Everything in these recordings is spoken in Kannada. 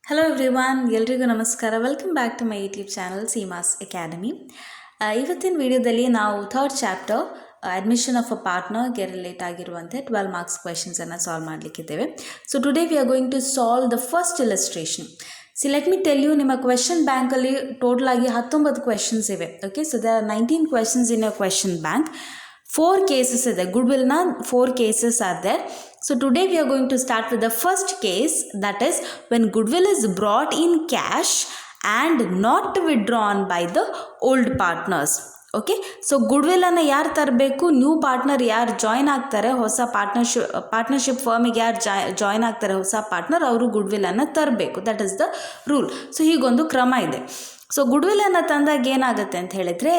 ಹಲೋ ಎವ್ರಿವಾನ್, ಎಲ್ರಿಗೂ ನಮಸ್ಕಾರ. Welcome back to my YouTube channel Seema's academy. ಇವತ್ತಿನ ವಿಡಿಯೋದಲ್ಲಿ ನಾವು third chapter admission of a ಪಾರ್ಟ್ನರ್ಗೆ ರಿಲೇಟ್ ಆಗಿರುವಂತೆ 12 ಮಾರ್ಕ್ಸ್ ಕ್ವೆಶನ್ಸನ್ನು ಸಾಲ್ವ್ ಮಾಡಲಿಕ್ಕಿದ್ದೇವೆ. So today we are going to solve the first illustration. Let me tell you, ನಿಮ್ಮ ಕ್ವೆಶನ್ ಬ್ಯಾಂಕಲ್ಲಿ ಟೋಟಲ್ ಆಗಿ 19 ಕ್ವೆಶನ್ಸ್ ಇವೆ. Okay, so they are 19 questions in a question bank. 4 cases ಇದೆ. ಗುಡ್ವಿಲ್ನ 4 cases are there. So today we are going to start with the first case, that is when goodwill is brought in cash and not withdrawn by the old partners. Okay, so ಗುಡ್ವಿಲ್ಲನ್ನು ಯಾರು ತರಬೇಕು? ನ್ಯೂ ಪಾರ್ಟ್ನರ್ ಯಾರು ಜಾಯ್ನ್ ಆಗ್ತಾರೆ, ಹೊಸ ಪಾರ್ಟ್ನರ್ಶಿಪ್ ಫರ್ಮಿಗೆ ಯಾರು ಜಾಯ್ನ್ ಆಗ್ತಾರೆ ಹೊಸ ಪಾರ್ಟ್ನರ್, ಅವರು ಗುಡ್ವಿಲ್ಲನ್ನು ತರಬೇಕು. That is the rule. So ಹೀಗೊಂದು ಕ್ರಮ ಇದೆ. ಸೊ ಗುಡ್ವಿಲ್ಲನ್ನು ತಂದಾಗ ಏನಾಗುತ್ತೆ ಅಂತ ಹೇಳಿದರೆ,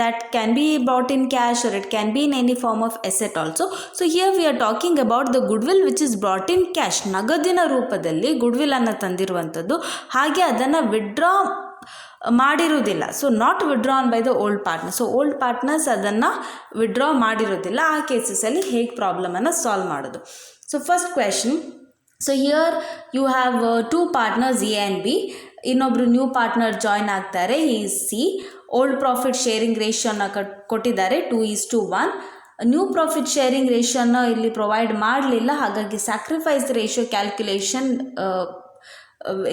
that can be brought in cash or it can be in any form of asset also. So here we are talking about the goodwill which is brought in cash. ನಗದಿನ ರೂಪದಲ್ಲಿ ಗುಡ್ವಿಲ್ಲನ್ನು ತಂದಿರುವಂಥದ್ದು, ಹಾಗೆ ಅದನ್ನು ವಿಡ್ರಾ ಮಾಡಿರುವುದಿಲ್ಲ. So not withdrawn by the old partner. So old partners ಅದನ್ನು ವಿಡ್ರಾ ಮಾಡಿರೋದಿಲ್ಲ. ಆ ಕೇಸಸಲ್ಲಿ ಹೇಗೆ ಪ್ರಾಬ್ಲಮನ್ನು ಸಾಲ್ವ್ ಮಾಡೋದು? So first question. So here you have 2 partners A and B. ಇನ್ನೊಬ್ಬರು ನ್ಯೂ ಪಾರ್ಟ್ನರ್ ಜಾಯ್ನ್ ಆಗ್ತಾರೆ, is C. Old profit sharing ರೇಷಿಯೋನ ಕೊಟ್ಟಿದ್ದಾರೆ 2:1. ನ್ಯೂ ಪ್ರಾಫಿಟ್ ಶೇರಿಂಗ್ ರೇಷಿಯೋನ ಇಲ್ಲಿ ಪ್ರೊವೈಡ್ ಮಾಡಲಿಲ್ಲ, ಹಾಗಾಗಿ sacrifice ratio calculation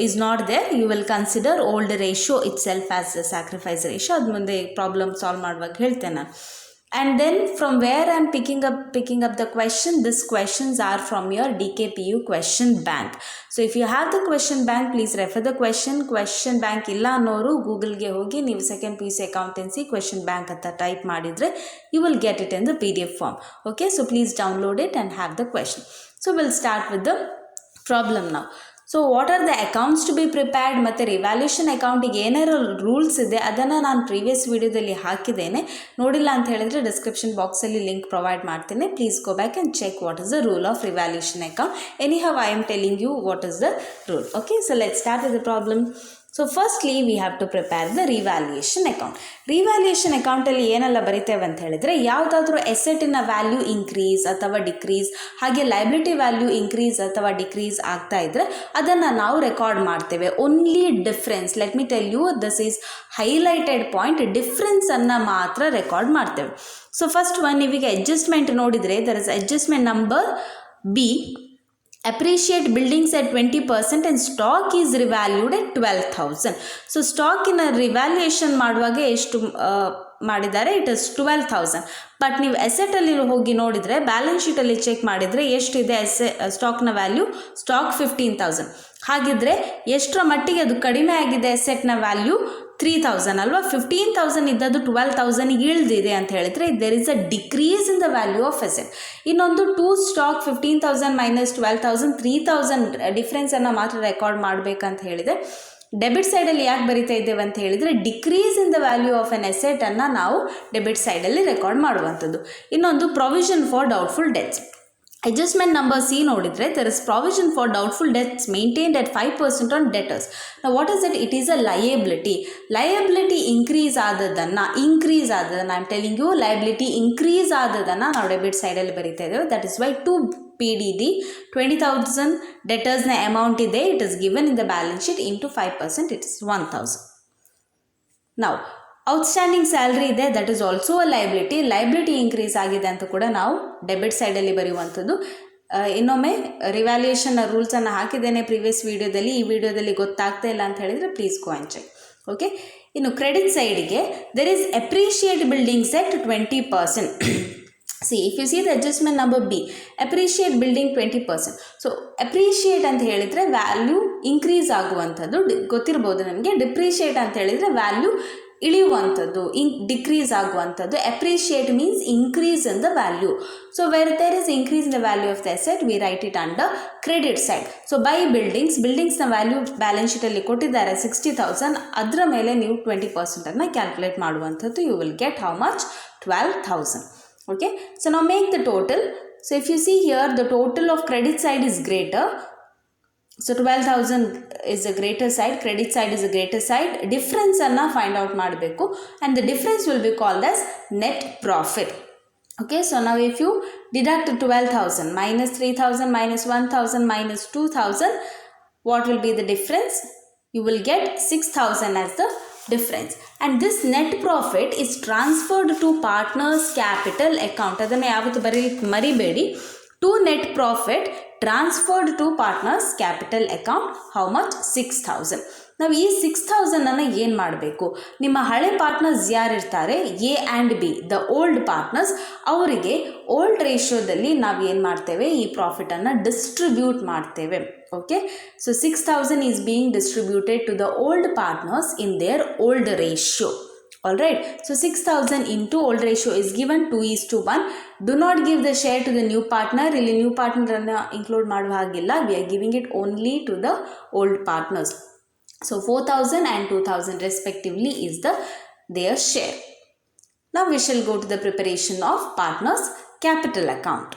is not there. You will consider old ratio itself as a sacrifice ratio. ಅದು ಮುಂದೆ ಪ್ರಾಬ್ಲಮ್ ಸಾಲ್ವ್ ಮಾಡುವಾಗ ಹೇಳ್ತೇನೆ ನಾನು. And then from where I'm picking up the question, these questions are from your DKPU question bank. So if you have the question bank, please refer the question bank ಇಲ್ಲ ಅನ್ನೋರು ಗೂಗಲ್ಗೆ ಹೋಗಿ ನೀವು second PUC accountancy question bank ಅಂತ ಟೈಪ್ ಮಾಡಿದರೆ you will get it in the PDF form. Okay, so please download it and have the question. So we'll start with the problem now. So what are the accounts to be prepared, ಮತ್ತು ರಿವ್ಯಾಲ್ಯೂಷನ್ ಅಕೌಂಟಿಗೆ ಏನಾರು ರೂಲ್ಸ್ ಇದೆ ಅದನ್ನು ನಾನು ಪ್ರೀವಿಯಸ್ ವಿಡಿಯೋದಲ್ಲಿ ಹಾಕಿದ್ದೇನೆ. ನೋಡಿಲ್ಲ ಅಂತ ಹೇಳಿದರೆ ಡಿಸ್ಕ್ರಿಪ್ಷನ್ ಬಾಕ್ಸಲ್ಲಿ ಲಿಂಕ್ ಪ್ರೊವೈಡ್ ಮಾಡ್ತೇನೆ. Please go back and check what is the rule of revaluation account. Anyhow I am telling you what is the rule. Okay, so let start with the problem. So firstly we have to prepare the revaluation account. Revaluation ಅಕೌಂಟಲ್ಲಿ ಏನೆಲ್ಲ ಬರಿತೇವೆ ಅಂತ ಹೇಳಿದರೆ, ಯಾವುದಾದ್ರೂ ಎಸೆಟಿನ ವ್ಯಾಲ್ಯೂ ಇನ್ಕ್ರೀಸ್ ಅಥವಾ ಡಿಕ್ರೀಸ್, ಹಾಗೆ ಲೈಬಿಲಿಟಿ ವ್ಯಾಲ್ಯೂ ಇನ್ಕ್ರೀಸ್ ಅಥವಾ ಡಿಕ್ರೀಸ್ ಆಗ್ತಾ ಇದ್ದರೆ ಅದನ್ನು ನಾವು ರೆಕಾರ್ಡ್ ಮಾಡ್ತೇವೆ. Only difference, let me tell you, this is highlighted point, ಡಿಫ್ರೆನ್ಸನ್ನು ಮಾತ್ರ ರೆಕಾರ್ಡ್ ಮಾಡ್ತೇವೆ. ಸೊ ಫಸ್ಟ್ ಒನ್, ನೀವೀಗ ಅಡ್ಜಸ್ಟ್ಮೆಂಟ್ ನೋಡಿದರೆ, there is adjustment number B. appreciate buildings at 20% and stock is revalued at 12,000. So ಸ್ಟಾಕಿನ ರಿವ್ಯಾಲ್ಯೂಯೇಷನ್ ಮಾಡುವಾಗ ಎಷ್ಟು ಮಾಡಿದ್ದಾರೆ? It is 12,000. ಬಟ್ ನೀವು ಅಸೆಟಲ್ಲಿ ಹೋಗಿ ನೋಡಿದರೆ, ಬ್ಯಾಲೆನ್ಸ್ ಶೀಟಲ್ಲಿ ಚೆಕ್ ಮಾಡಿದರೆ ಎಷ್ಟಿದೆ ಸ್ಟಾಕ್ನ ವ್ಯಾಲ್ಯೂ? ಸ್ಟಾಕ್ 15,000. ಹಾಗಿದ್ರೆ ಎಷ್ಟರ ಮಟ್ಟಿಗೆ ಅದು ಕಡಿಮೆ ಆಗಿದೆ? ಅಸೆಟ್ನ ವ್ಯಾಲ್ಯೂ 3,000 ಅಲ್ವಾ? 15,000 ಇದ್ದದ್ದು 12,000ಗೆ ಇಳಿದಿದೆ ಅಂತ ಹೇಳಿದರೆ there is a decrease in the value of asset. ಇನ್ನೊಂದು ಟು ಸ್ಟಾಕ್ 15,000 ಮೈನಸ್ 12,000, 3,000 ಡಿಫ್ರೆನ್ಸನ್ನು ಮಾತ್ರ ರೆಕಾರ್ಡ್ ಮಾಡಬೇಕಂತ ಹೇಳಿದೆ. ಡೆಬಿಟ್ ಸೈಡಲ್ಲಿ ಯಾಕೆ ಬರಿತಾ ಇದ್ದೇವೆ ಅಂತ ಹೇಳಿದರೆ, decrease in the value of an ಅಸೆಟನ್ನು ನಾವು ಡೆಬಿಟ್ ಸೈಡಲ್ಲಿ ರೆಕಾರ್ಡ್ ಮಾಡುವಂಥದ್ದು. ಇನ್ನೊಂದು provision for doubtful debts. Adjustment number C ನೋಡಿದರೆ, there is provision for doubtful debts maintained at 5% on debtors. ನಾವು what is it? It is a liability. Liability increase ಆದದನ್ನು I am telling you, liability increase ಆದದನ್ನು ನಾವು ಡೆಬಿಟ್ ಸೈಡಲ್ಲಿ ಬರೀತಾ ಇದ್ದೇವೆ. That is why to PDD 20,000 ಡೆಟರ್ಸ್ನ ಅಮೌಂಟ್ ಇದೆ, it is given in the balance sheet into 5%, it is 1,000. ನಾವು ಔಟ್ಸ್ಟ್ಯಾಂಡಿಂಗ್ ಸ್ಯಾಲ್ರಿ ಇದೆ, that is also a liability increase ಆಗಿದೆ ಅಂತ ಕೂಡ ನಾವು ಡೆಬಿಟ್ ಸೈಡಲ್ಲಿ ಬರೆಯುವಂಥದ್ದು. ಇನ್ನೊಮ್ಮೆ ರಿವ್ಯಾಲ್ಯೂಯೇಷನ್ ರೂಲ್ಸನ್ನು ಹಾಕಿದ್ದೇನೆ ಪ್ರೀವಿಯಸ್ ವಿಡಿಯೋದಲ್ಲಿ. ಈ ವಿಡಿಯೋದಲ್ಲಿ ಗೊತ್ತಾಗ್ತಾ ಇಲ್ಲ ಅಂತ ಹೇಳಿದರೆ please go and check. Okay, ಇನ್ನು ಕ್ರೆಡಿಟ್ ಸೈಡಿಗೆ there is appreciate buildings at 20%. See, if you see the adjustment number B, appreciate building 20%. So appreciate ಅಂತ ಹೇಳಿದರೆ ವ್ಯಾಲ್ಯೂ ಇನ್ಕ್ರೀಸ್ ಆಗುವಂಥದ್ದು, ಗೊತ್ತಿರ್ಬೋದು ನಮಗೆ. ಡಿಪ್ರಿಷಿಯೇಟ್ ಅಂತ ಹೇಳಿದರೆ ವ್ಯಾಲ್ಯೂ ಇಳಿಯುವಂಥದ್ದು, ಡಿಕ್ರೀಸ್ ಆಗುವಂಥದ್ದು. Appreciate means increase in the value. So where there is increase in the value of the asset, we write it under credit side. So by ಬಿಲ್ಡಿಂಗ್ಸ್ನ ವ್ಯಾಲ್ಯೂ ಬ್ಯಾಲೆನ್ಸ್ ಶೀಟಲ್ಲಿ ಕೊಟ್ಟಿದ್ದಾರೆ 60,000, ಅದರ ಮೇಲೆ ನೀವು 20%ಅನ್ನು ಕ್ಯಾಲ್ಕುಲೇಟ್ ಮಾಡುವಂಥದ್ದು. You will get how much? 12,000. Okay, so now make the total. So if you see here, the total of credit side is greater. So 12,000 is a greater side, credit side is a greater side. Difference anna find out ಮಾಡಬೇಕು, and the difference will be called as net profit. Okay, so now if you deduct 12,000 minus 3,000 minus 1,000 minus 2,000, what will be the difference? You will get 6,000 as the difference, and this net profit is transferred to partners capital account. ಅದನ್ನು ಯಾವತ್ತು ಮರಿಬೇಡಿ. To net profit transferred to partners capital account. How much? 6,000. ನಾವು ಈ 6,000 ಏನು ಮಾಡಬೇಕು, ನಿಮ್ಮ ಹಳೆ ಪಾರ್ಟ್ನರ್ಸ್ ಯಾರಿರ್ತಾರೆ A and B, the old partners, ಅವರಿಗೆ ಓಲ್ಡ್ ರೇಷಿಯೋದಲ್ಲಿ ನಾವು ಏನು ಮಾಡ್ತೇವೆ, ಈ ಪ್ರಾಫಿಟನ್ನು ಡಿಸ್ಟ್ರಿಬ್ಯೂಟ್ ಮಾಡ್ತೇವೆ. Okay, so 6,000 is being distributed to the old partners in their old ratio. All right, so 6,000 into old ratio is given 2:1. Do not give the share to the new partner. ಇಲ್ಲಿ ನ್ಯೂ ಪಾರ್ಟ್ನರನ್ನು ಇನ್ಕ್ಲೂಡ್ ಮಾಡುವ ಹಾಗಿಲ್ಲ. We are giving it only to the old partners. So 4,000 and 2,000 respectively is their share. Now we shall go to the preparation of partners capital account.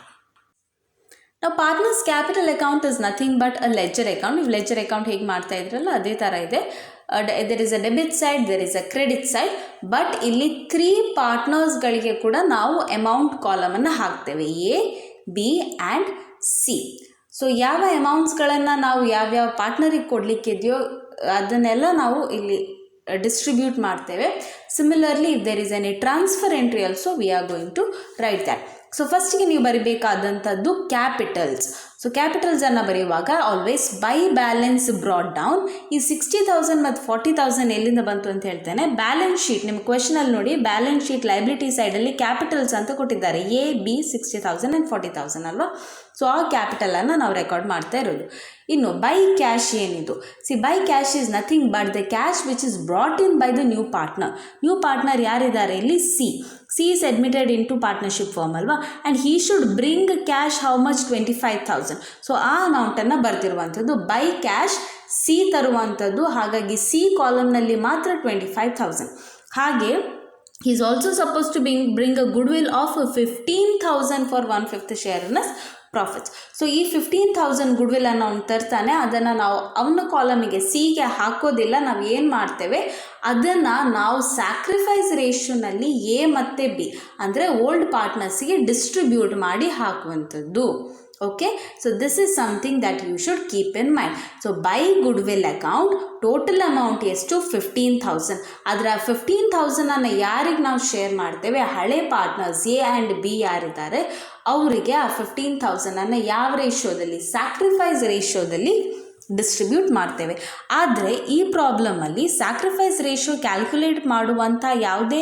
Now partners capital account is nothing but a ledger account. ನೀವು ledger account ಹೇಗೆ ಮಾಡ್ತಾ ಇದ್ರಲ್ಲ ಅದೇ ಥರ ಇದೆ. there is a debit side, there is a credit side, but ಇಲ್ಲಿ 3 ಪಾರ್ಟ್ನರ್ಸ್ಗಳಿಗೆ ಕೂಡ ನಾವು ಅಮೌಂಟ್ ಕಾಲಮನ್ನು ಹಾಕ್ತೇವೆ, A, B and C. So ಯಾವ ಅಮೌಂಟ್ಸ್ಗಳನ್ನು ನಾವು ಯಾವ್ಯಾವ ಪಾರ್ಟ್ನರಿಗೆ ಕೊಡಲಿಕ್ಕಿದೆಯೋ ಅದನ್ನೆಲ್ಲ ನಾವು ಇಲ್ಲಿ ಡಿಸ್ಟ್ರಿಬ್ಯೂಟ್ ಮಾಡ್ತೇವೆ. Similarly if there is any transfer entry also we are going to write that. So ಫಸ್ಟಿಗೆ ನೀವು ಬರೀಬೇಕಾದಂಥದ್ದು ಕ್ಯಾಪಿಟಲ್ಸ್. ಸೊ ಕ್ಯಾಪಿಟಲ್ಸನ್ನು ಬರೆಯುವಾಗ always by balance brought down. ಈ 60,000 ಮತ್ತು 40,000 ಎಲ್ಲಿಂದ ಬಂತು ಅಂತ ಹೇಳ್ತೇನೆ. ಬ್ಯಾಲೆನ್ಸ್ ಶೀಟ್ ನಿಮ್ಮ ಕ್ವೆಶನಲ್ಲಿ ನೋಡಿ, ಬ್ಯಾಲೆನ್ಸ್ ಶೀಟ್ ಲೈಬಿಲಿಟಿ ಸೈಡಲ್ಲಿ ಕ್ಯಾಪಿಟಲ್ಸ್ ಅಂತ ಕೊಟ್ಟಿದ್ದಾರೆ, ಎ, ಬಿ, 60,000 ಆ್ಯಂಡ್ 40,000 ಅಲ್ವಾ. ಸೊ ಆ ಕ್ಯಾಪಿಟಲನ್ನು ನಾವು ರೆಕಾರ್ಡ್ ಮಾಡ್ತಾ ಇರೋದು. ಇನ್ನು ಬೈ ಕ್ಯಾಶ್ ಏನಿದು, by cash is nothing but the cash which is brought in by the new partner. New partner ಯಾರಿದ್ದಾರೆ ಇಲ್ಲಿ, C. C is admitted into partnership firm ಅಲ್ವಾ, and he should bring cash how much 25,000. So ಆ ಅಮೌಂಟನ್ನು ಬರ್ತಿರುವಂಥದ್ದು ಬೈ ಕ್ಯಾಶ್ ಸಿ ತರುವಂಥದ್ದು. ಹಾಗಾಗಿ ಸಿ ಕಾಲಮ್ನಲ್ಲಿ ಮಾತ್ರ 25,000. ಹಾಗೆ he is also supposed to bring a goodwill of 15,000 for 1/5 share in profits. So ಈ 15,000 ಗುಡ್ವಿಲ್ಲನ್ನು ಅವ್ನು ತರ್ತಾನೆ, ಅದನ್ನು ನಾವು ಅವನ ಕಾಲಮಿಗೆ ಸಿಗೆ ಹಾಕೋದಿಲ್ಲ. ನಾವು ಏನು ಮಾಡ್ತೇವೆ, ಅದನ್ನು ನಾವು ಸ್ಯಾಕ್ರಿಫೈಸ್ ರೇಷಿಯೋನಲ್ಲಿ ಎ ಮತ್ತು ಬಿ ಅಂದರೆ ಓಲ್ಡ್ ಪಾರ್ಟ್ನರ್ಸಿಗೆ ಡಿಸ್ಟ್ರಿಬ್ಯೂಟ್ ಮಾಡಿ ಹಾಕುವಂಥದ್ದು. Okay, so this is something that you should keep in mind. So by goodwill account total amount ಎಷ್ಟು 15,000. ಅದರ 15,000 ಅನ್ನು ಯಾರಿಗೆ ನಾವು ಶೇರ್ ಮಾಡ್ತೇವೆ, ಹಳೆ ಪಾರ್ಟ್ನರ್ಸ್ ಎ ಆ್ಯಂಡ್ ಬಿ ಯಾರಿದ್ದಾರೆ ಅವರಿಗೆ ಆ 15,000 ಅನ್ನು ಯಾವ ರೇಷಿಯೋದಲ್ಲಿ, ಸ್ಯಾಕ್ರಿಫೈಸ್ ರೇಷಿಯೋದಲ್ಲಿ ಡಿಸ್ಟ್ರಿಬ್ಯೂಟ್ ಮಾಡ್ತೇವೆ. ಆದರೆ ಈ ಪ್ರಾಬ್ಲಮಲ್ಲಿ ಸ್ಯಾಕ್ರಿಫೈಸ್ ರೇಷಿಯೋ ಕ್ಯಾಲ್ಕುಲೇಟ್ ಮಾಡುವಂಥ ಯಾವುದೇ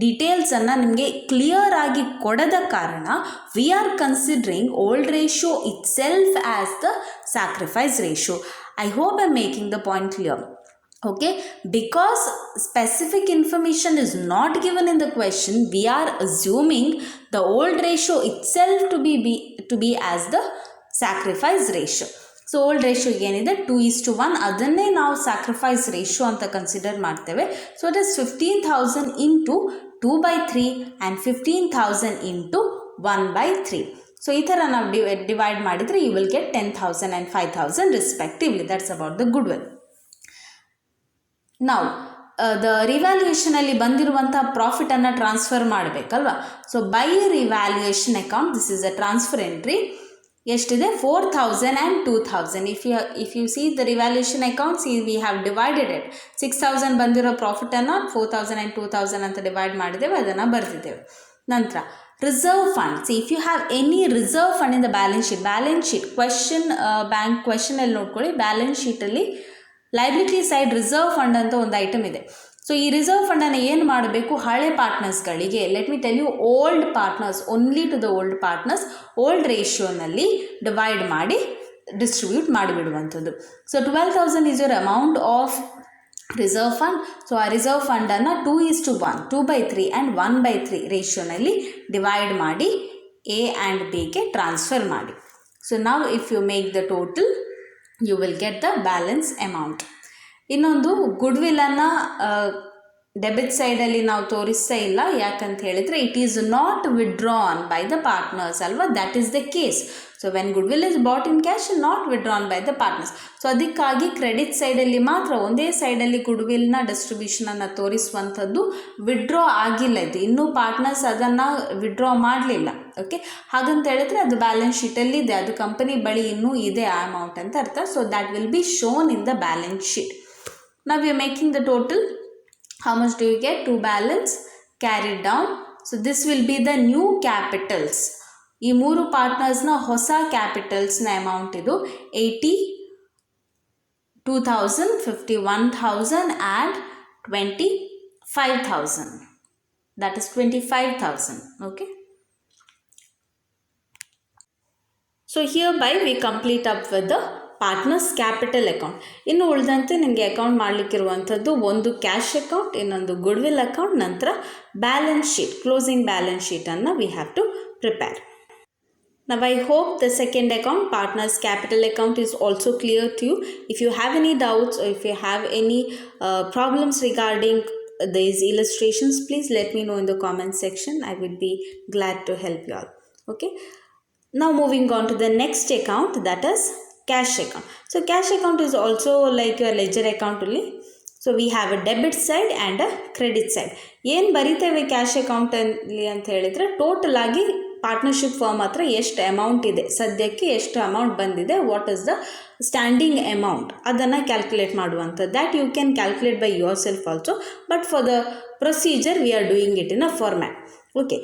ಡೀಟೇಲ್ಸನ್ನು ನಿಮಗೆ ಕ್ಲಿಯರ್ ಆಗಿ ಕೊಡದ ಕಾರಣ we are considering old ratio it self as the sacrifice ratio. I hope I making the point clear. Okay, because specific information is not given in the question, we are assuming the old ratio itself to be as the sacrifice ratio. So old ratio ಏನಿದೆ 2:1, ಅದನ್ನೇ ನಾವು ಸ್ಯಾಕ್ರಿಫೈಸ್ ರೇಷಿಯೋ ಅಂತ ಕನ್ಸಿಡರ್ ಮಾಡ್ತೇವೆ. So it is 15,000 into 2/3 and 15,000 into 1/3. So ಈ ಥರ ನಾವು ಡಿವೈಡ್ ಮಾಡಿದರೆ you will get 10,000 and 5,000 respectively. That's about the goodwill. ನಾವು ದ ರಿವ್ಯಾಲ್ಯೂಯೇಷನಲ್ಲಿ ಬಂದಿರುವಂಥ ಪ್ರಾಫಿಟನ್ನು ಟ್ರಾನ್ಸ್ಫರ್ ಮಾಡಬೇಕಲ್ವ. So by revaluation account this is a transfer entry. ಎಷ್ಟಿದೆ 4,000 and 2,000. if you see the revaluation account, see we have divided it. 6,000 ಬಂದಿರೋ ಪ್ರಾಫಿಟನ್ನು 4,000 and 2,000 ಅಂತ ಡಿವೈಡ್ ಮಾಡಿದ್ದೇವೆ, ಅದನ್ನು ಬರ್ತಿದ್ದೇವೆ. ನಂತರ reserve fund. See if you have any reserve fund in the balance sheet question bank ಕ್ವೆಶನಲ್ಲಿ ನೋಡ್ಕೊಳ್ಳಿ, ಬ್ಯಾಲೆನ್ಸ್ ಶೀಟಲ್ಲಿ ಲೈಬಿಲಿಟಿ ಸೈಡ್ ರಿಸರ್ವ್ ಫಂಡ್ ಅಂತ ಒಂದು ಐಟಮ್ ಇದೆ. ಸೊ ಈ ರಿಸರ್ವ್ ಫಂಡನ್ನು ಏನು ಮಾಡಬೇಕು, ಹಳೆ ಪಾರ್ಟ್ನರ್ಸ್ಗಳಿಗೆ, let me tell you, old partners, only to the old partners old ರೇಷಿಯೋನಲ್ಲಿ ಡಿವೈಡ್ ಮಾಡಿ ಡಿಸ್ಟ್ರಿಬ್ಯೂಟ್ ಮಾಡಿಬಿಡುವಂಥದ್ದು. So 12,000 is your amount of reserve fund. So ಆ ರಿಸರ್ವ್ ಫಂಡನ್ನು 2:1, 2/3 ಆ್ಯಂಡ್ 1/3 ರೇಷಿಯೋನಲ್ಲಿ ಡಿವೈಡ್ ಮಾಡಿ ಎ ಆ್ಯಂಡ್ ಬಿಗೆ ಟ್ರಾನ್ಸ್ಫರ್ ಮಾಡಿ. ಸೊ ನಾವು if you make the total you will get the balance amount. ಇನ್ನೊಂದು ಗುಡ್ವಿಲ್ಲನ್ನು ಡೆಬಿಟ್ ಸೈಡಲ್ಲಿ ನಾವು ತೋರಿಸ್ತಾ ಇಲ್ಲ, ಯಾಕಂತ ಹೇಳಿದರೆ it is not withdrawn by the partners ಅಲ್ವಾ, that is the case. So when goodwill is brought in cash, not withdrawn by the partners. So ಅದಕ್ಕಾಗಿ ಕ್ರೆಡಿಟ್ ಸೈಡಲ್ಲಿ ಮಾತ್ರ ಒಂದೇ ಸೈಡಲ್ಲಿ ಗುಡ್ ವಿಲ್ನ ಡಿಸ್ಟ್ರಿಬ್ಯೂಷನನ್ನು ತೋರಿಸುವಂಥದ್ದು, ವಿಡ್ರಾ ಆಗಿಲ್ಲ ಇದು, ಇನ್ನೂ ಪಾರ್ಟ್ನರ್ಸ್ ಅದನ್ನು ವಿಡ್ರಾ ಮಾಡಲಿಲ್ಲ. ಓಕೆ, ಹಾಗಂತ ಹೇಳಿದ್ರೆ ಅದು ಬ್ಯಾಲೆನ್ಸ್ ಶೀಟಲ್ಲಿ ಇದೆ, ಅದು ಕಂಪನಿ ಬಳಿ ಇನ್ನೂ ಇದೆ ಆ ಅಮೌಂಟ್ ಅಂತ ಅರ್ಥ. So that will be shown in the balance sheet. ನಾವು we are making the total. How much do you get? To balance carried down. So this will be the new capitals. ಈ ಮೂರು ಪಾರ್ಟ್ನರ್ಸ್ನ ಹೊಸ ಕ್ಯಾಪಿಟಲ್ಸ್ನ ಅಮೌಂಟ್ ಇದು 82,000, 51,000 and 25,000. That is 25,000. Okay. So hereby we complete up with the partners capital account. ಇನ್ನು ಉಳಿದಂತೆ ನಿಮಗೆ ಅಕೌಂಟ್ ಮಾಡಲಿಕ್ಕಿರುವಂಥದ್ದು ಒಂದು ಕ್ಯಾಶ್ ಅಕೌಂಟ್, ಇನ್ನೊಂದು ಗುಡ್ ವಿಲ್ ಅಕೌಂಟ್, ನಂತರ ಬ್ಯಾಲೆನ್ಸ್ ಶೀಟ್, ಕ್ಲೋಸಿಂಗ್ ಬ್ಯಾಲೆನ್ಸ್ ಶೀಟನ್ನು we have to prepare. Now I hope the second account, partners capital account, is also clear to you. If you have any doubts or if you have any problems regarding these illustrations, please let me know in the comment section. I would be glad to help you all. Okay. Now moving on to the next account, that is cash account. So cash account is also like your ledger account only. So we have a debit side and a credit side. ಏನು ಬರೀತೇವೆ ಕ್ಯಾಶ್ ಅಕೌಂಟಲ್ಲಿ ಅಂತ ಹೇಳಿದರೆ, ಟೋಟಲ್ ಆಗಿ ಪಾರ್ಟ್ನರ್ಶಿಪ್ ಫರ್ಮ್ ಹತ್ರ ಎಷ್ಟು ಅಮೌಂಟ್ ಇದೆ, ಸದ್ಯಕ್ಕೆ ಎಷ್ಟು ಅಮೌಂಟ್ ಬಂದಿದೆ, what is the standing amount, ಅದನ್ನು ಕ್ಯಾಲ್ಕುಲೇಟ್ ಮಾಡುವಂಥದ್ದು. That you can calculate by yourself also, but for the procedure we are doing it in a format. Okay.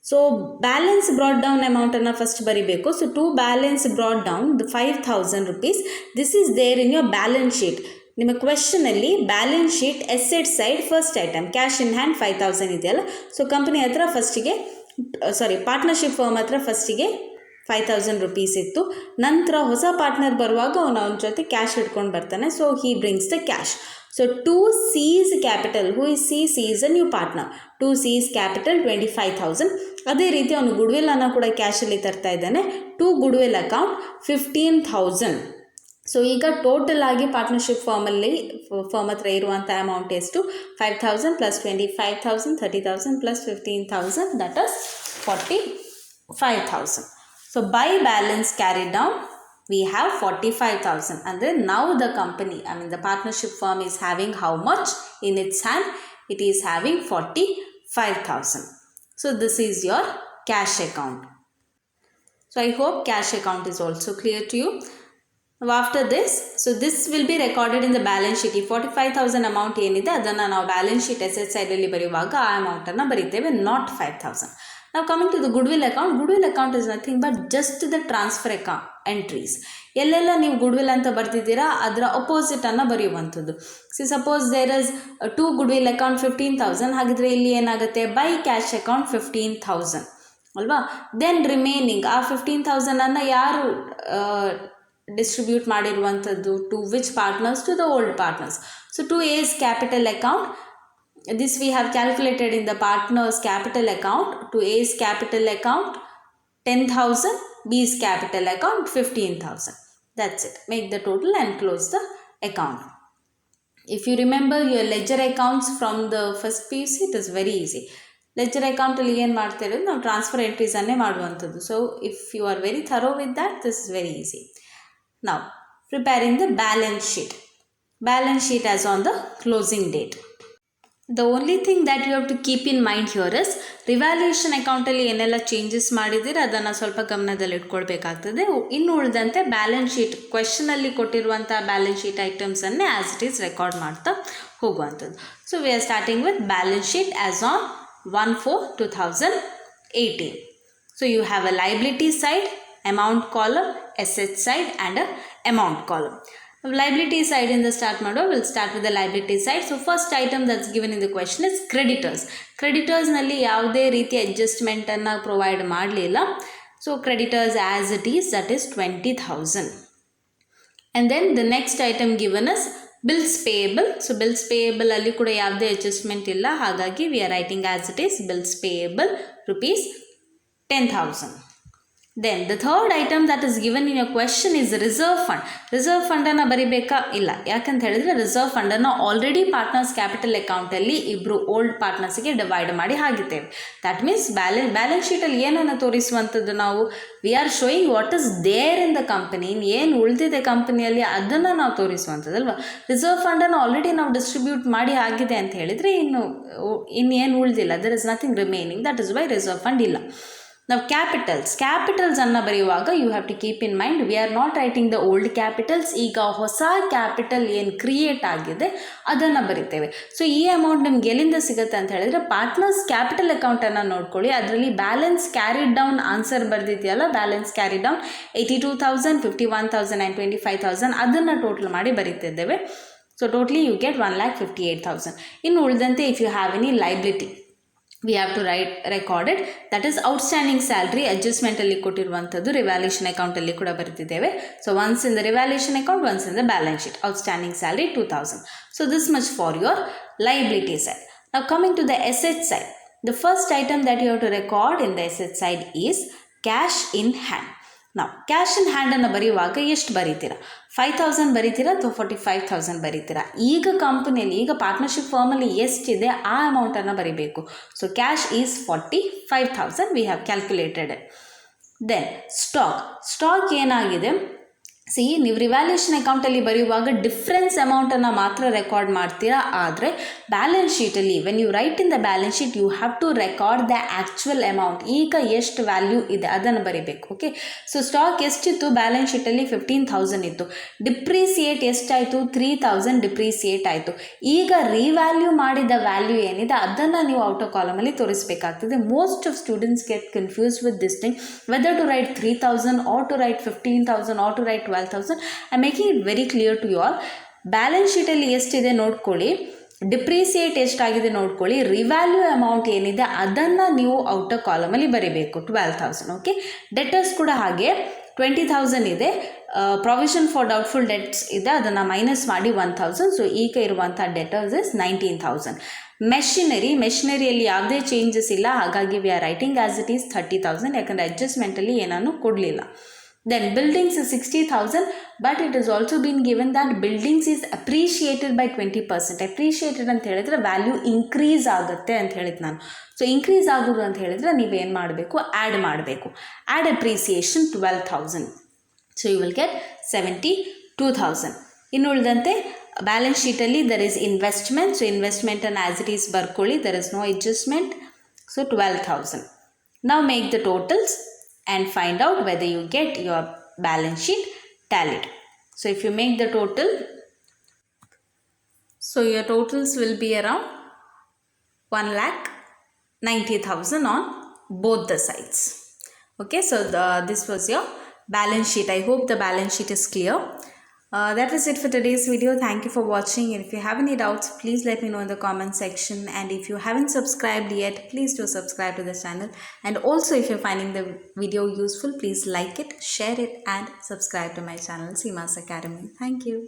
So balance brought down ಅಮೌಂಟನ್ನು ಫಸ್ಟ್ ಬರೀಬೇಕು. So to balance brought down the 5,000 rupees. This is there in your balance sheet. ನಿಮ್ಮ ಕ್ವೆಶನಲ್ಲಿ balance sheet asset side first item cash in hand 5,000 ಇದೆಯಲ್ಲ. ಸೊ ಕಂಪನಿ ಹತ್ರ ಫಸ್ಟಿಗೆ ಪಾರ್ಟ್ನರ್ಶಿಪ್ ಫರ್ಮ್ ಹತ್ರ ಫಸ್ಟಿಗೆ 5,000 rupees ಇತ್ತು. ನಂತರ ಹೊಸ ಪಾರ್ಟ್ನರ್ ಬರುವಾಗ ಅವನ ಜೊತೆ ಕ್ಯಾಶ್ ಇಟ್ಕೊಂಡು ಬರ್ತಾನೆ. So he brings the cash. So to C's capital, who is C is a new partner. To C's capital 25,000. ಅದೇ ರೀತಿ ಅವನು ಗುಡ್ವಿಲ್ ಅನ್ನು ಕೂಡ ಕ್ಯಾಶಲ್ಲಿ ತರ್ತಾ ಇದ್ದಾನೆ. To goodwill account 15,000. ಸೊ ಈಗ ಟೋಟಲ್ ಆಗಿ ಪಾರ್ಟ್ನರ್ಶಿಪ್ ಫರ್ಮ್ ಹತ್ರ ಇರುವಂಥ ಅಮೌಂಟ್ ಎಷ್ಟು? 5,000 plus 25,000, 30,000 plus 15,000, that is 45,000. So by balance carried down we have 45,000. And then now the company, the partnership firm is having how much in its hand? It is having 45,000. So this is your cash account. So I hope cash account is also clear to you. Now after this, so this will be recorded in the balance sheet. 45,000 amount ಏನಿದೆ ಅದನ್ನು ನಾವು ಬ್ಯಾಲೆನ್ಸ್ ಶೀಟ್ ಎಸೆಟ್ ಸೈಡಲ್ಲಿ ಬರೆಯುವಾಗ ಆ ಅಮೌಂಟನ್ನು ಬರೀತೇವೆ, not 5,000. Now coming to the goodwill account, goodwill account is nothing but just the transfer account entries. ಎಲ್ಲೆಲ್ಲ ನೀವು ಗುಡ್ವಿಲ್ ಅಂತ ಬರ್ತಿದ್ದೀರಾ ಅದರ ಅಪೋಸಿಟನ್ನು ಬರೆಯುವಂಥದ್ದು. Suppose there is to goodwill account 15,000, ಹಾಗಿದ್ರೆ ಇಲ್ಲಿ ಏನಾಗುತ್ತೆ? ಬೈ ಕ್ಯಾಶ್ ಅಕೌಂಟ್ 15,000 ಅಲ್ವಾ. ದೆನ್ ರಿಮೈನಿಂಗ್ ಆ 15,000 ಯಾರು ಡಿಸ್ಟ್ರಿಬ್ಯೂಟ್ ಮಾಡಿರುವಂಥದ್ದು? To which partners? To the old partners. So to A's capital account, this we have calculated in the partners capital account. To A's capital account 10,000, B's capital account 15,000. That's it. Make the total and close the account. If you remember your ledger accounts from the first PUC, it is very easy. ledger account ಅಲ್ಲಿ ಏನು ಮಾಡ್ತಿರೋದು ನಾವು ಟ್ರಾನ್ಸ್ಫರ್ ಎಂಟ್ರೀಸನ್ನೇ ಮಾಡುವಂಥದ್ದು. So if you are very thorough with that, this is very easy. Now preparing the balance sheet. Balance sheet as on the closing date. The only thing that you have to keep in mind here is revaluation ಅಕೌಂಟಲ್ಲಿ ಏನೆಲ್ಲ ಚೇಂಜಸ್ ಮಾಡಿದ್ದೀರ ಅದನ್ನು ಸ್ವಲ್ಪ ಗಮನದಲ್ಲಿ ಇಟ್ಕೊಳ್ಬೇಕಾಗ್ತದೆ. ಇನ್ನು ಉಳಿದಂತೆ ಬ್ಯಾಲೆನ್ಸ್ ಶೀಟ್ ಕ್ವೆಶನಲ್ಲಿ ಕೊಟ್ಟಿರುವಂಥ ಬ್ಯಾಲೆನ್ಸ್ ಶೀಟ್ ಐಟಮ್ಸನ್ನೇ ಆ್ಯಸ್ ಇಟ್ ಈಸ್ ರೆಕಾರ್ಡ್ ಮಾಡ್ತಾ ಹೋಗುವಂಥದ್ದು. So we are starting with balance sheet as on 1/4/2018. So you have a liability side, amount column, asset side and a amount column. Liability side in the start ಮಾಡುವ, we'll start with the liability side. So first item that's given in the question is creditors. Creditors ನಲ್ಲಿ ಯಾವುದೇ ರೀತಿ ಅಡ್ಜಸ್ಟ್ಮೆಂಟ್ ಅನ್ನು ಪ್ರೊವೈಡ್ ಮಾಡಲಿಲ್ಲ. So creditors as it is, that is 20,000. And then the next item given is bills payable. So bills payable ಅಲ್ಲಿ ಕೂಡ ಯಾವುದೇ ಅಡ್ಜಸ್ಟ್ಮೆಂಟ್ ಇಲ್ಲ, ಹಾಗಾಗಿ we are writing as it is bills payable rupees 10,000. Then the third item that is given in your question is reserve fund. Reserve ಫಂಡನ್ನು ಬರಿಬೇಕಾ? ಇಲ್ಲ. ಯಾಕಂತ ಹೇಳಿದ್ರೆ ರಿಸರ್ವ್ ಫಂಡನ್ನು ಆಲ್ರೆಡಿ ಪಾರ್ಟ್ನರ್ಸ್ ಕ್ಯಾಪಿಟಲ್ ಅಕೌಂಟಲ್ಲಿ ಇಬ್ಬರು ಓಲ್ಡ್ ಪಾರ್ಟ್ನರ್ಸ್ಗೆ ಡಿವೈಡ್ ಮಾಡಿ ಹಾಕಿದ್ದೇವೆ. ದ್ಯಾಟ್ ಮೀನ್ಸ್ ಬ್ಯಾಲೆನ್ಸ್ ಶೀಟಲ್ಲಿ ಏನನ್ನು ತೋರಿಸುವಂಥದ್ದು ನಾವು? We are showing what is there in the company. ಏನು ಉಳಿದಿದೆ ಕಂಪನಿಯಲ್ಲಿ ಅದನ್ನು ನಾವು ತೋರಿಸುವಂಥದ್ದಲ್ವ. ರಿಸರ್ವ್ ಫಂಡನ್ನು ಆಲ್ರೆಡಿ ನಾವು ಡಿಸ್ಟ್ರಿಬ್ಯೂಟ್ ಮಾಡಿ ಆಗಿದೆ ಅಂತ ಹೇಳಿದರೆ ಇನ್ನೇನು ಉಳಿದಿಲ್ಲ. There is nothing remaining. That is why reserve fund ಇಲ್ಲ. ನಾವು ಕ್ಯಾಪಿಟಲ್ಸನ್ನು ಬರೆಯುವಾಗ you have to keep in mind we are not writing the old capitals. ಈಗ ಹೊಸ ಕ್ಯಾಪಿಟಲ್ ಏನು ಕ್ರಿಯೇಟ್ ಆಗಿದೆ ಅದನ್ನು ಬರಿತೇವೆ. ಸೊ ಈ ಅಮೌಂಟ್ ನಿಮ್ಗೆ ಎಲ್ಲಿಂದ ಸಿಗುತ್ತೆ ಅಂತ ಹೇಳಿದ್ರೆ ಪಾರ್ಟ್ನರ್ಸ್ ಕ್ಯಾಪಿಟಲ್ ಅಕೌಂಟನ್ನು ನೋಡ್ಕೊಳ್ಳಿ. ಅದರಲ್ಲಿ ಬ್ಯಾಲೆನ್ಸ್ ಕ್ಯಾರಿಡ್ ಡೌನ್ ಆನ್ಸರ್ ಬರೆದಿದೆಯಲ್ಲ, ಬ್ಯಾಲೆನ್ಸ್ ಕ್ಯಾರಿಡ್ ಡೌನ್ 82,000, 51,000 ಆ್ಯಂಡ್ 25,000 ಅದನ್ನು ಟೋಟಲ್ ಮಾಡಿ ಬರೀತಿದ್ದೇವೆ. So totally you get 1,58,000. ಇನ್ನು ಉಳಿದಂತೆ if you have any liability we have to record it. that is outstanding salary adjustment ಅಲ್ಲಿ ಕೊಟ್ಟಿರುವಂಥದ್ದು ರಿವ್ಯಾಲ್ಯೂಷನ್ ಅಕೌಂಟಲ್ಲಿ ಕೂಡ ಬರೆದಿದ್ದೇವೆ. So once in the revaluation account, once in the balance sheet. outstanding salary 2,000. so this much for your liability side. now coming to the asset side, the first item that you have to record in the asset side is cash in hand. ನಾವು ಕ್ಯಾಶ್ ಇನ್ ಹ್ಯಾಂಡನ್ನು ಬರೆಯುವಾಗ ಎಷ್ಟು ಬರೀತೀರಾ? 5,000 ಬರೀತೀರಾ ಅಥವಾ 45,000 ಬರೀತೀರಾ? ಈಗ ಕಂಪನಿಯಲ್ಲಿ, ಈಗ ಪಾರ್ಟ್ನರ್ಶಿಪ್ ಫರ್ಮಲ್ಲಿ ಎಷ್ಟಿದೆ ಆ ಅಮೌಂಟನ್ನು ಬರೀಬೇಕು. So cash is 45,000 we have calculated. Then stock ಏನಾಗಿದೆ? ನೀವು ರಿವ್ಯಾಲ್ಯೂಷನ್ ಅಕೌಂಟಲ್ಲಿ ಬರೆಯುವಾಗ ಡಿಫ್ರೆನ್ಸ್ ಅಮೌಂಟನ್ನು ಮಾತ್ರ ರೆಕಾರ್ಡ್ ಮಾಡ್ತೀರಾ. ಆದರೆ ಬ್ಯಾಲೆನ್ಸ್ ಶೀಟಲ್ಲಿ when you write in the balance sheet you have to record the actual amount. ಈಗ ಎಷ್ಟು ವ್ಯಾಲ್ಯೂ ಇದೆ ಅದನ್ನು ಬರೀಬೇಕು. ಓಕೆ, ಸೊ ಸ್ಟಾಕ್ ಎಷ್ಟಿತ್ತು ಬ್ಯಾಲೆನ್ಸ್ ಶೀಟಲ್ಲಿ? 15,000 ಇತ್ತು. ಡಿಪ್ರಿಸಿಯೇಟ್ ಎಷ್ಟಾಯಿತು? 3,000 ಡಿಪ್ರಿಸಿಯೇಟ್ ಆಯಿತು. ಈಗ ರಿವ್ಯಾಲ್ಯೂ ಮಾಡಿದ ವ್ಯಾಲ್ಯೂ ಏನಿದೆ ಅದನ್ನು ನೀವು ಔಟರ್ ಕಾಲಮಲ್ಲಿ ತೋರಿಸಬೇಕಾಗ್ತದೆ. Most of students get confuse with this thing, whether to write 3,000 or to write 15,000 or to write 12,000. I making it very clear to you all. Balance ಶೀಟಲ್ಲಿ ಎಷ್ಟಿದೆ ನೋಡ್ಕೊಳ್ಳಿ, ಡಿಪ್ರಿಸಿಯೇಟ್ ಎಷ್ಟಾಗಿದೆ ನೋಡ್ಕೊಳ್ಳಿ, ರಿವ್ಯಾಲ್ಯೂ ಅಮೌಂಟ್ ಏನಿದೆ ಅದನ್ನು ನೀವು ಔಟರ್ ಕಾಲಮಲ್ಲಿ ಬರೀಬೇಕು, 12,000. ಓಕೆ, ಡೆಟರ್ಸ್ ಕೂಡ ಹಾಗೆ 20,000 ಇದೆ. ಪ್ರೊವಿಷನ್ ಫಾರ್ ಡೌಟ್ಫುಲ್ ಡೆಟ್ಸ್ ಇದೆ, ಅದನ್ನು ಮೈನಸ್ ಮಾಡಿ 1,000. ಸೊ ಈಗ ಇರುವಂಥ ಡೆಟರ್ಸ್ ಇಸ್ 19,000. ಮೆಷಿನರಿಯಲ್ಲಿ ಯಾವುದೇ ಚೇಂಜಸ್ ಇಲ್ಲ, ಹಾಗಾಗಿ we are writing as it is 30,000. ಯಾಕಂದರೆ ಅಡ್ಜಸ್ಟ್ಮೆಂಟಲ್ಲಿ ಏನೂ ಕೊಡಲಿಲ್ಲ. Then buildings is 60,000, but it has also been given that buildings is appreciated by 20%. appreciated ಅಂತ ಹೇಳಿದ್ರೆ ವ್ಯಾಲ್ಯೂ ಇನ್ಕ್ರೀಸ್ ಆಗುತ್ತೆ ಅಂತ ಹೇಳಿದ್ದು ನಾನು. ಸೊ ಇನ್ಕ್ರೀಸ್ ಆಗೋದು ಅಂತ ಹೇಳಿದ್ರೆ ನೀವೇನು ಮಾಡಬೇಕು? ಆ್ಯಡ್ ಮಾಡಬೇಕು. Add appreciation 12,000. So you will get 72,000. ಇನ್ನು ಉಳಿದಂತೆ ಬ್ಯಾಲೆನ್ಸ್ ಶೀಟಲ್ಲಿ ದರ್ ಇಸ್ ಇನ್ವೆಸ್ಟ್ಮೆಂಟ್. ಸೊ ಇನ್ವೆಸ್ಟ್ಮೆಂಟನ್ನು ಆ್ಯಸ್ ಇಟ್ ಈಸ್ ಬರ್ಕೊಳ್ಳಿ, there is no adjustment. So 12,000. Now make the totals and find out whether you get your balance sheet tallied. So if you make the total, so your totals will be around 1,90,000 on both the sides. Okay, so this was your balance sheet. I hope the balance sheet is clear. That is it for today's video. Thank you for watching, and if you have any doubts please let me know in the comment section, and if you haven't subscribed yet please do subscribe to this channel, and also if you're finding the video useful please like it, share it and subscribe to my channel, Seema's Academy. Thank you.